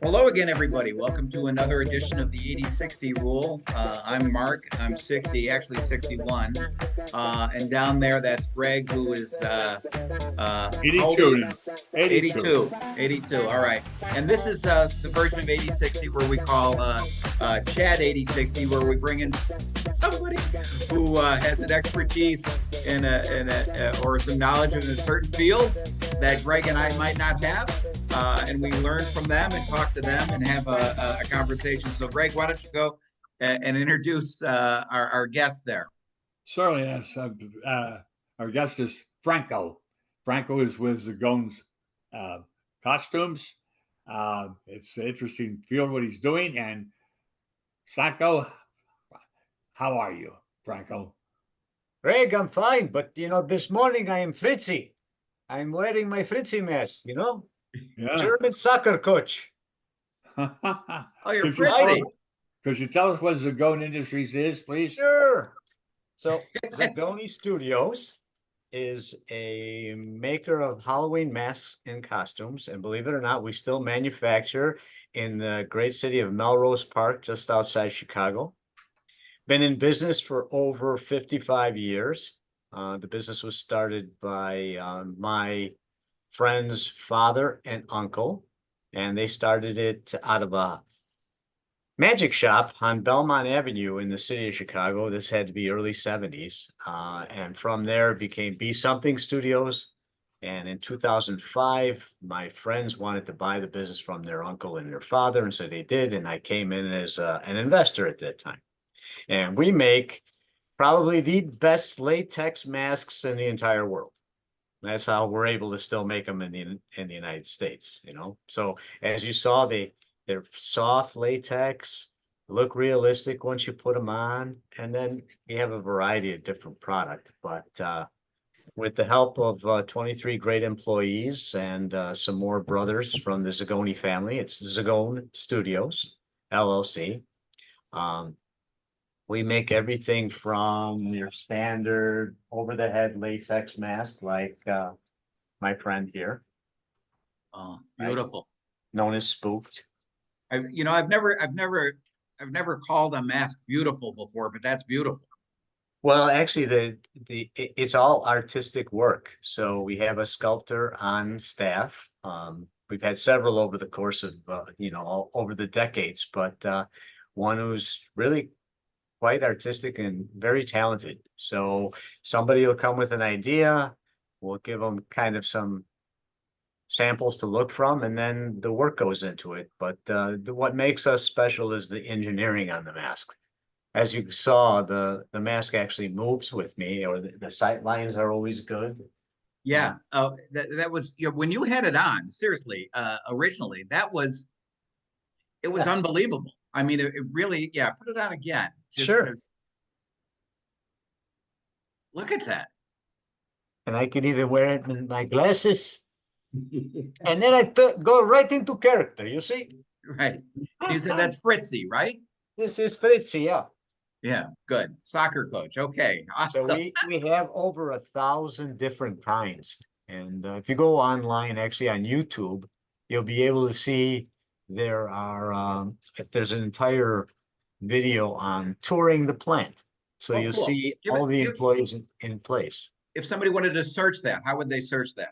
Hello again, everybody. Welcome to another edition of the 80-60 rule. I'm Mark. I'm 60, actually 61. And down there, that's Greg, who is, how old are 82 you? now. 82. 82. 82. All right. And this is the version of 80-60 where we call Chad 80-60, where we bring in somebody who has an expertise or some knowledge in a certain field that Greg and I might not have. And we learn from them and talk to them and have a conversation. So, Greg, why don't you go and introduce our guest there? Certainly, yes. Our guest is Franco. Franco is with Zagone's Costumes. It's an interesting field what he's doing. And Franco, how are you, Franco? Greg, I'm fine, but this morning I am Fritzy. I'm wearing my Fritzy mask, Yeah. German soccer coach. Oh, you're Could Fritzy. Could you tell us what Zagone Industries is, please? Sure. So Zagone Studios is a maker of Halloween masks and costumes. And believe it or not, we still manufacture in the great city of Melrose Park, just outside Chicago. Been in business for over 55 years. The business was started by my friend's father and uncle, and they started it out of a magic shop on Belmont Avenue in the city of Chicago. This had to be early 70s. And from there it became Be Something Studios. And in 2005, my friends wanted to buy the business from their uncle and their father, and so they did. And I came in as an investor at that time. And we make probably the best latex masks in the entire world. That's how we're able to still make them in the United States, So as you saw, they're soft latex, look realistic once you put them on, and then you have a variety of different product. But with the help of 23 great employees and some more brothers from the Zagone family, it's Zagone Studios, LLC. We make everything from your standard over-the-head latex mask, like my friend here. Oh, beautiful. Known as Spooked. I've never called a mask beautiful before, but that's beautiful. Well, actually, it's all artistic work. So we have a sculptor on staff. We've had several over the course of all over the decades, but one who's really quite artistic and very talented. So somebody will come with an idea, we'll give them kind of some samples to look from, and then the work goes into it. But what makes us special is the engineering on the mask. As you saw, the mask actually moves with me, or the sight lines are always good. Yeah. That was when you had it on, seriously, originally, it was unbelievable. I mean, it really, put it on again. Sure. Look at that. And I can even wear it in my glasses. And then I go right into character, you see? Right. You said that's Fritzy, right? This is Fritzy, yeah. Yeah, good. Soccer coach. Okay, awesome. So we have over 1,000 different kinds. And if you go online, actually on YouTube, you'll be able to see there's an entire video on touring the plant. So you'll cool. see all the employees in place. If somebody wanted to search that, how would they search that?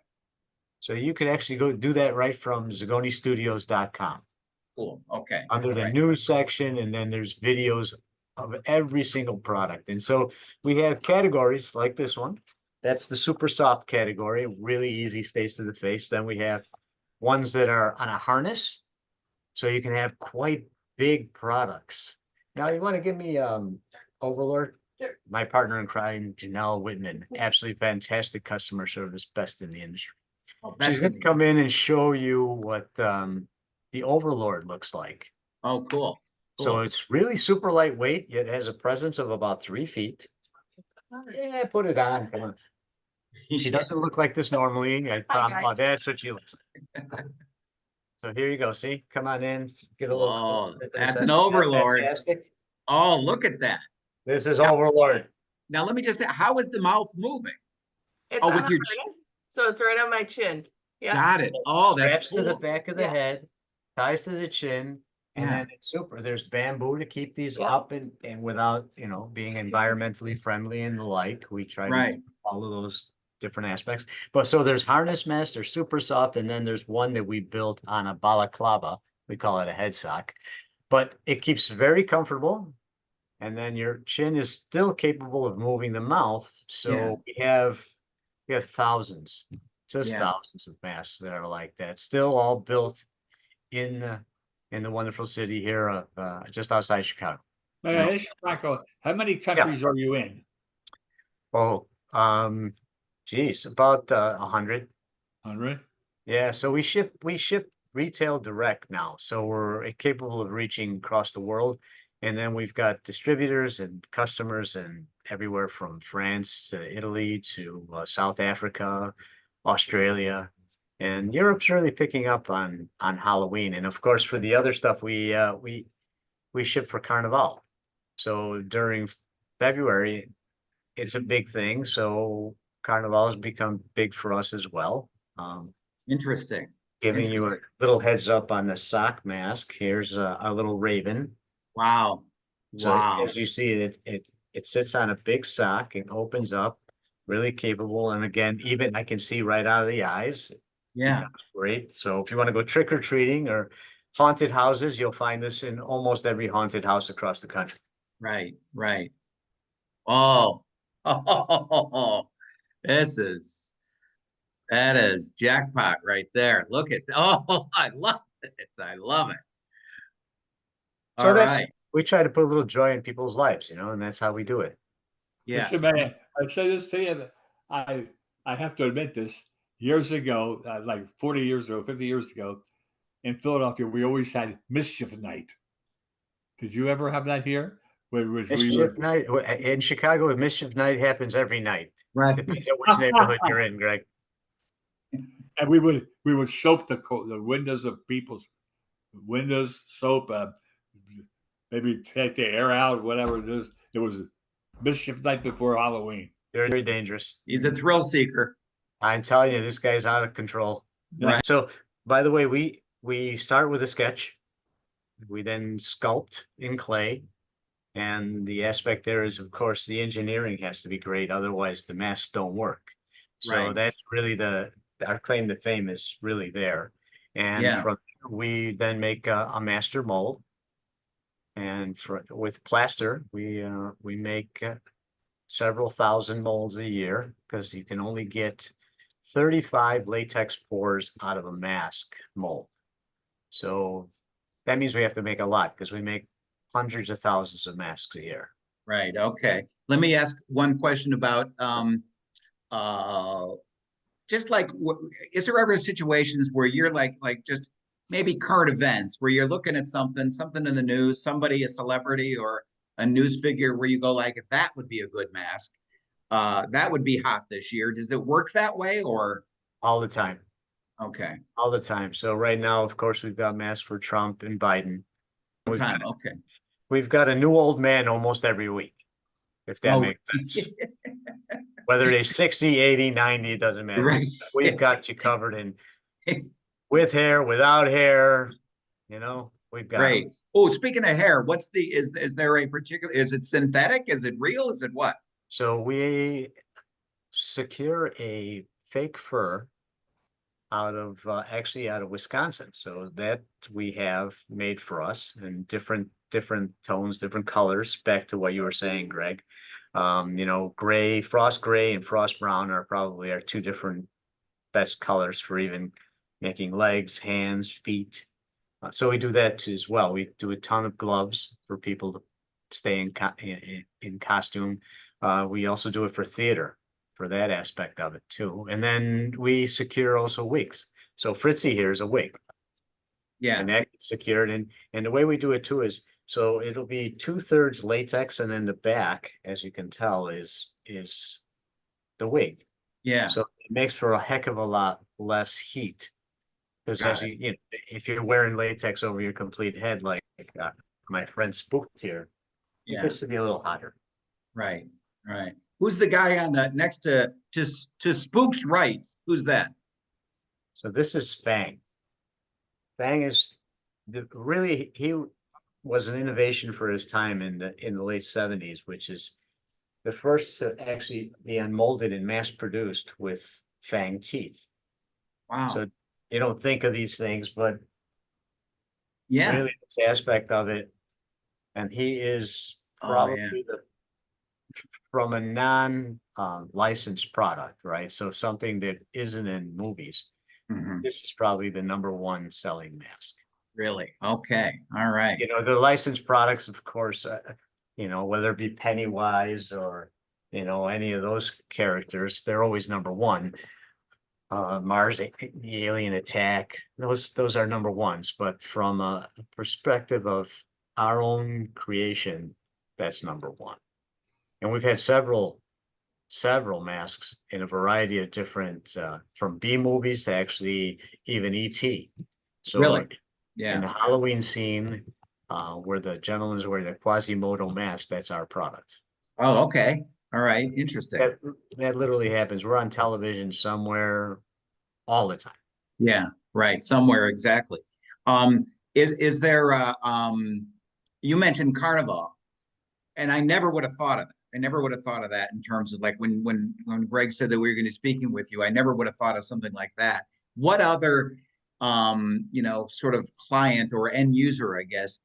So you could actually go do that right from zagonestudios.com. Cool. Okay. Under the news section, and then there's videos of every single product. And so we have categories like this one. That's the super soft category, really easy, stays to the face. Then we have ones that are on a harness. So you can have quite big products. Now you want to give me Overlord? Sure. My partner in crime, Janelle Whitman, absolutely fantastic customer service, best in the industry. Oh, she's going to come in and show you what the Overlord looks like. Oh, cool. So it's really super lightweight. It has a presence of about 3 feet. Yeah, put it on. Come on. She doesn't look like this normally. Oh, that's what she looks like. So here you go. See, come on in. Get a little. Oh, that's an Overlord. Fantastic. Oh, look at that. This is Overlord. Now, let me just say, how is the mouth moving? It's with your chin. So it's right on my chin. Yeah. Got it. So Oh, that's straps to the cool. back of the Yeah. head, ties to the chin, and Yeah. then it's super. There's bamboo to keep these Yeah. up and without, being environmentally friendly and the like. We try to Right. do all of those different aspects. But so there's harness mesh, there's super soft, and then there's one that we built on a balaclava. We call it a head sock, but it keeps very comfortable. And then your chin is still capable of moving the mouth. So we have thousands, just Yeah. thousands of masks that are like that, still all built in the wonderful city here of just outside Chicago. Hey, Franco, how many countries are you in? Oh, geez, about 100. 100? Yeah, so we ship retail direct now, so we're capable of reaching across the world. And then we've got distributors and customers and everywhere from France to Italy to South Africa, Australia, and Europe's really picking up on Halloween. And of course, for the other stuff, we ship for Carnival. So during February, it's a big thing. So Carnival has become big for us as well. Um, Interesting. Giving you a Interesting. little heads up on the sock mask. Here's a little raven. Wow. So Wow. as you see, it sits on a big sock and opens up, really capable. And again, even I can see right out of the eyes. Yeah. Great. So if you want to go trick or treating or haunted houses, you'll find this in almost every haunted house across the country. Right. Right. Oh. Oh. That is jackpot right there. Look at oh, I love it. I love it. All So that's right. we try to put a little joy in people's lives, and that's how we do it. Yeah. Listen, man, I say this to you. I have to admit this. Years ago, like 40 years ago, 50 years ago, in Philadelphia, we always had mischief night. Did you ever have that here? Where we Mischief were, night in Chicago, mischief night happens every night. Right. Depends on which neighborhood you're in, Greg. and we would soap the windows of people's windows, soap, maybe take the air out, whatever it is. It was mischief night before Halloween. Very dangerous. He's a thrill seeker. I'm telling you, this guy's out of control. Right. So, by the way, we start with a sketch. We then sculpt in clay. And the aspect there is, of course, the engineering has to be great. Otherwise, the masks don't work. So Right. that's really our claim to fame is really there. And Yeah. from we then make a master mold. And with plaster, we make several thousand molds a year because you can only get 35 latex pores out of a mask mold. So that means we have to make a lot because we make hundreds of thousands of masks a year. Right. Okay. Let me ask one question about uh just like is there ever situations where you're like just maybe current events where you're looking at something in the news, somebody, a celebrity or a news figure where you go like that would be a good mask. That would be hot this year. Does it work that way or All the time. okay. All the time. So right now, of course, we've got masks for Trump and Biden. Time. Okay. We've got a new old man almost every week, if that Oh, makes sense. Whether they're 60, 80, 90, it doesn't matter. right. We've got you covered in with hair, without hair, we've got 'em. Great. Oh, speaking of hair, is there a particular, is it synthetic? Is it real? Is it what? So we secure a fake fur actually out of Wisconsin. So that we have made for us in different tones, different colors, back to what you were saying, Greg. Gray, frost gray and frost brown are probably our two different best colors for even making legs, hands, feet. So we do that as well. We do a ton of gloves for people to stay in costume. We also do it for theater, for that aspect of it too. And then we secure also wigs. So Fritzy here is a wig. Yeah. And that gets secured. And the way we do it too is, so it'll be 2/3 latex, and then the back, as you can tell, is the wig. Yeah. So it makes for a heck of a lot less heat. Because Got as if you're wearing latex over your complete head, like my friend Spooked here, it Yeah. gets to be a little hotter. Right. Right. Who's the guy on the next to Spook's right? Who's that? So this is Fang. Fang is really, he was an innovation for his time in the late 70s, which is the first to actually be unmolded and mass produced with Fang teeth. Wow. So you don't think of these things, but Yeah. really this aspect of it. And he is Oh, yeah. probably from a non licensed product, right? So something that isn't in movies. Mhm. This is probably the #1 selling mask. Really? Okay. All right. You know, the licensed products, of course, you know, whether it be Pennywise or, you know, any of those characters, they're always #1. Mars, the Alien Attack, those are #1s. But from a perspective of our own creation, that's #1. And we've had several masks in a variety of different, from B movies to actually even ET. So Really? in Yeah. the Halloween scene, where the gentleman is wearing the Quasimodo mask, that's our product. Oh, okay. All right. Interesting. That literally happens. We're on television somewhere all the time. Yeah. Right. Somewhere exactly. Is there you mentioned Carnival, and I never would have thought of it. I never would have thought of that in terms of like when Greg said that we were going to be speaking with you, I never would have thought of something like that. What other you know, sort of client or end user, I guess,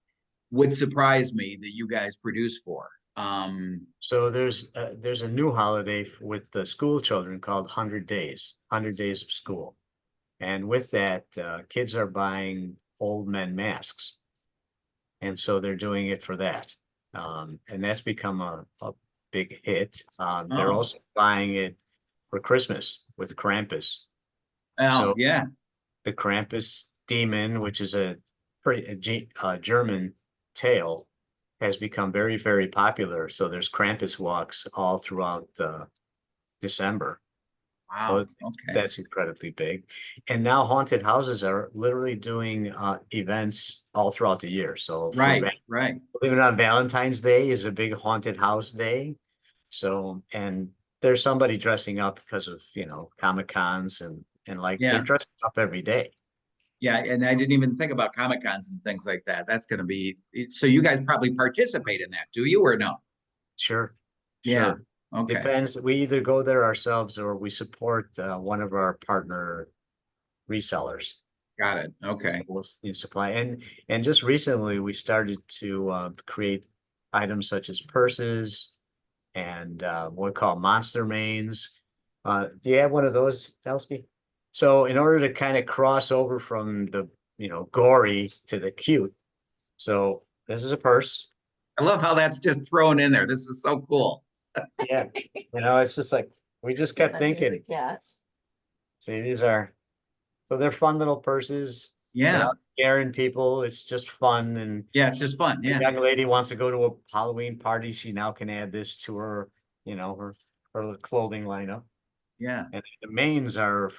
would surprise me that you guys produce for? So there's a new holiday with the school children called 100 Days, 100 Days of School. And with that, kids are buying old men masks. And so they're doing it for that. And that's become a big hit. They're Oh, also buying it for Christmas with Krampus. oh, So yeah. the Krampus demon, which is a German tale, has become very, very popular. So there's Krampus walks all throughout December. Wow. So Okay. that's incredibly big. And now haunted houses are literally doing events all throughout the year. So for Right, right. believe it or not, Valentine's Day is a big haunted house day. So, and there's somebody dressing up because of, you know, Comic Cons and like they're Yeah. dressing up every day. Yeah. And I didn't even think about Comic Cons and things like that. That's going to be so you guys probably participate in that, do you or no? Sure, Yeah. sure. Okay. Depends. We either go there ourselves or we support one of our partner resellers. Got it. So Okay. we'll supply and just recently we started to create items such as purses and what we call monster mains. Do you have one of those, Elsky? So in order to kind of cross over from the, you know, gory to the cute. So this is a purse. I love how that's just thrown in there. This is so cool. Yeah. You know, it's just like we just kept thinking. Yeah. See, these are so they're fun little purses. They're Yeah. not scaring people. It's just fun. And Yeah. It's just fun. a Yeah. young lady wants to go to a Halloween party. She now can add this to her, you know, her clothing lineup. Yeah. And the mains are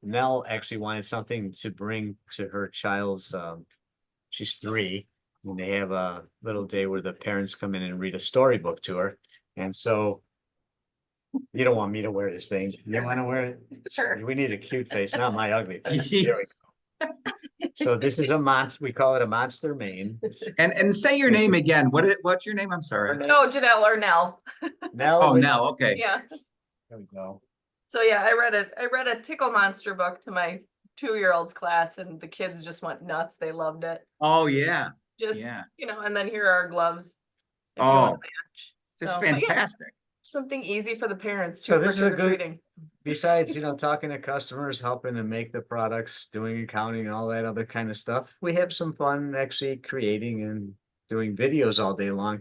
Nell actually wanted something to bring to her child's she's 3, and they have a little day where the parents come in and read a storybook to her. And so you don't want me to wear this thing. You want to wear it? Sure. We need a cute face, not my ugly face. There we go. So this is a monster. We call it a monster mane. And say your name again. What's your name? I'm sorry. No, Janelle or Nell. Nell. Oh, Nell. Okay. Yeah. There we go. So yeah, I read a Tickle Monster book to my 2-year-old's class, and the kids just went nuts. They loved it. Oh, yeah. Just Yeah. you know, and then here are our gloves. If you Oh, want to match. just So, fantastic. something easy for the parents too. So for this is a good- trick-or-treating. Besides, you know, talking to customers, helping to make the products, doing accounting and all that other kind of stuff, we have some fun actually creating and doing videos all day long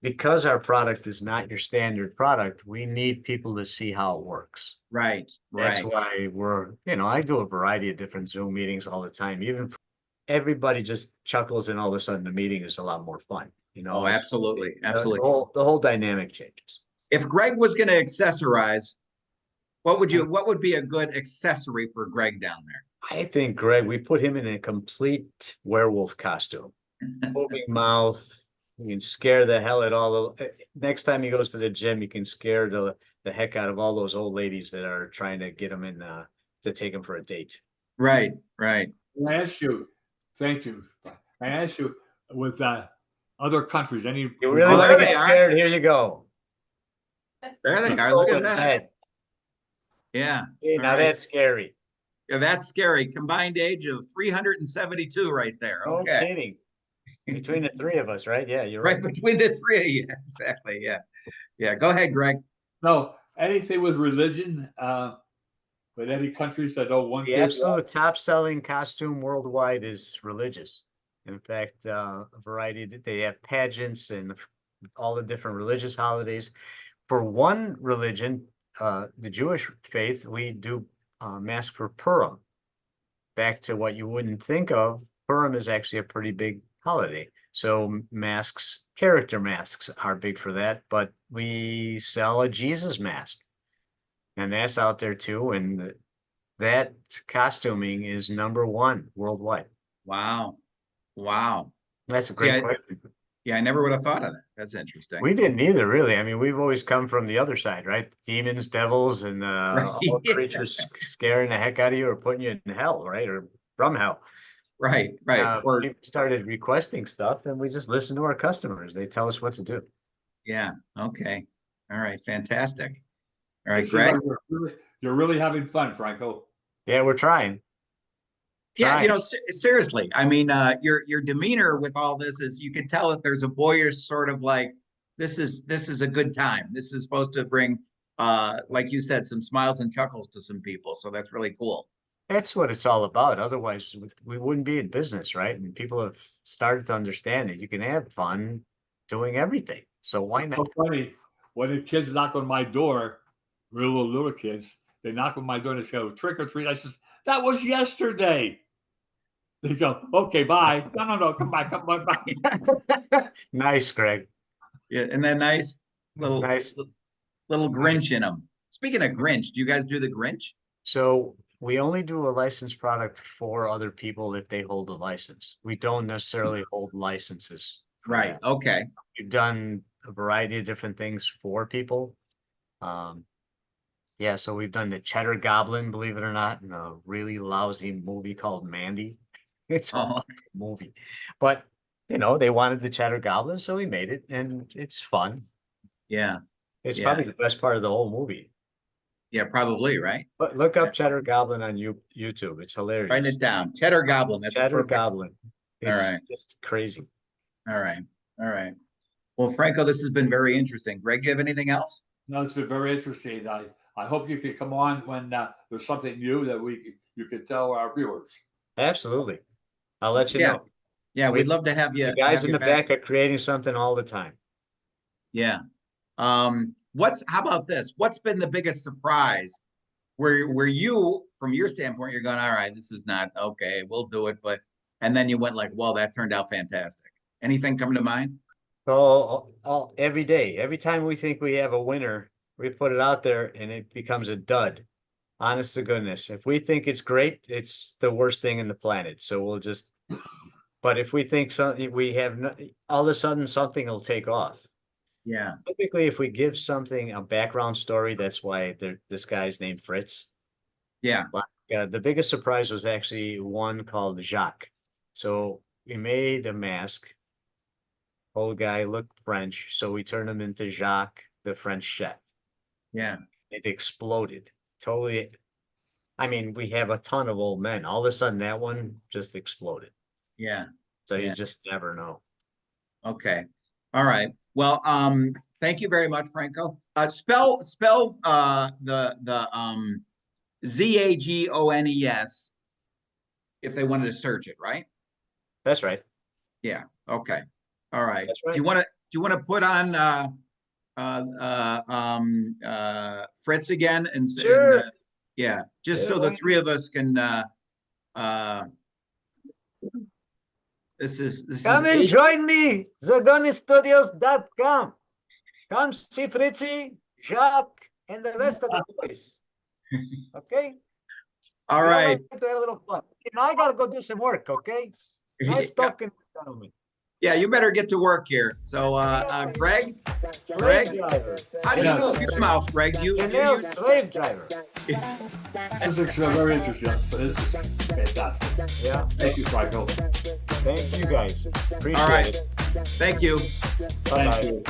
because our product is not your standard product, we need people to see how it works. Right. That's Right. why you know, I do a variety of different Zoom meetings all the time. Even everybody just chuckles and all of a sudden the meeting is a lot more fun. You know, Oh, absolutely. the Absolutely. the whole dynamic changes. If Greg was going to accessorize, what would be a good accessory for Greg down there? I think, Greg, we put him in a complete werewolf costume. Moving mouth. You can scare the hell out all the next time he goes to the gym, you can scare the heck out of all those old ladies that are trying to get him in to take them for a date. Right, right. I ask you, thank you. I ask you with other countries, any You really Oh, want there to they get are. scared? Here you go. There they are. Go Look at with that. that. Yeah. Hey, All now right. that's scary. Yeah, that's scary. Combined age of 372 right there. No Okay. kidding. Between the three of us, right? Yeah, you're Right right. between the three. Yeah, exactly. Yeah. Yeah. Go ahead, Greg. no anything with religion, with any countries that don't want The absolute top selling costume worldwide is religious. In fact, a variety, they have pageants and all the different religious holidays. For one religion, the Jewish faith, we do mask for Purim. Back to what you wouldn't think of, Purim is actually a pretty big holiday. So masks, character masks are big for that, but we sell a Jesus mask. And that's out there too. And that costuming is #1 worldwide. Wow. Wow. That's a See, great question. yeah, I never would have thought of that. That's interesting. We didn't either, really. I mean, we've always come from the other side, right? Demons, devils, and Right. all creatures scaring the heck out of you or putting you in hell, right? Or from hell. Right. Right. Or People started requesting stuff, and we just listen to our customers. They tell us what to do. yeah. Okay. All right. Fantastic. All right, It seems Greg. like you're really having fun, Franco. Yeah, we're trying. Yeah, Trying. seriously. I mean, your demeanor with all this is you can tell that there's a boyish sort of like this is a good time. This is supposed to bring like you said, some smiles and chuckles to some people. So that's really cool. That's what it's all about. Otherwise, we wouldn't be in business, right? And people have started to understand that you can have fun doing everything. So why It's not? so funny when the kids knock on my door, little kids, they knock on my door and they go trick or treat. I says, that was yesterday. They go, okay, bye. No, come back, come on, bye. Nice, Greg. Yeah, and then nice little Nice. little Grinch in them. Speaking of Grinch, do you guys do the Grinch? So we only do a licensed product for other people if they hold a license. We don't necessarily hold licenses. for Right. that. Okay. We've done a variety of different things for people. Yeah, so we've done the Cheddar Goblin, believe it or not, in a really lousy movie called Mandy. It's a Oh, awful movie, but they wanted the Cheddar Goblin, so we made it, and it's fun. yeah. It's Yeah. probably the best part of the whole movie. Yeah, probably, right? But look up Cheddar Goblin on YouTube. It's hilarious. Write it down. Cheddar Goblin. That's a Cheddar perfect. Goblin. All It's right. just crazy. All right. All right. Well, Franco, this has been very interesting. Greg, do you have anything else? No, it's been very interesting. I hope you can come on when there's something new that you can tell our viewers. Absolutely. I'll let you Yeah. know. Yeah, we'd love to have you. The guys have in you the back. back are creating something all the time. Yeah. How about this? What's been the biggest surprise where you, from your standpoint, you're going, all right, this is not okay, we'll do it, and then you went like, well, that turned out fantastic. Anything come to mind? So every day, every time we think we have a winner, we put it out there and it becomes a dud. Honest to goodness. If we think it's great, it's the worst thing in the planet. So we'll just, but if we think something, we have all of a sudden something will take off. Yeah. Typically, if we give something a background story, that's why this guy's named Fritz. Yeah. The biggest surprise was actually one called Jacques. So we made a mask. Old guy looked French, so we turned him into Jacques, the French chef. Yeah. It exploded. Totally. I mean, we have a ton of old men. All of a sudden, that one just exploded. Yeah. So Yeah. you just never know. Okay. All right. Well, thank you very much, Franco. Spell the Zagones if they wanted to search it, right? That's right. Yeah. Okay. All right. That's right. Do you want to put on Fritz again and Sure. yeah, just Yeah, so the why three of us can this Come and join me, ZagoneStudios.com. Come see Fritzy, Jacques, and the rest of the boys. Okay? all We all right. like to have a little fun. Now I gotta go do some work, okay? Nice Yeah. talking, gentlemen. Yeah, you better get to work here. So Greg, Slave driver. how do you Yes. move your mouth, Greg? Do you Chanel use slave driver. This is very interesting. This is fantastic. Yeah. Thank you, Franco. Thank you guys. Appreciate All right. it. Thank you. Bye-bye. Thank you.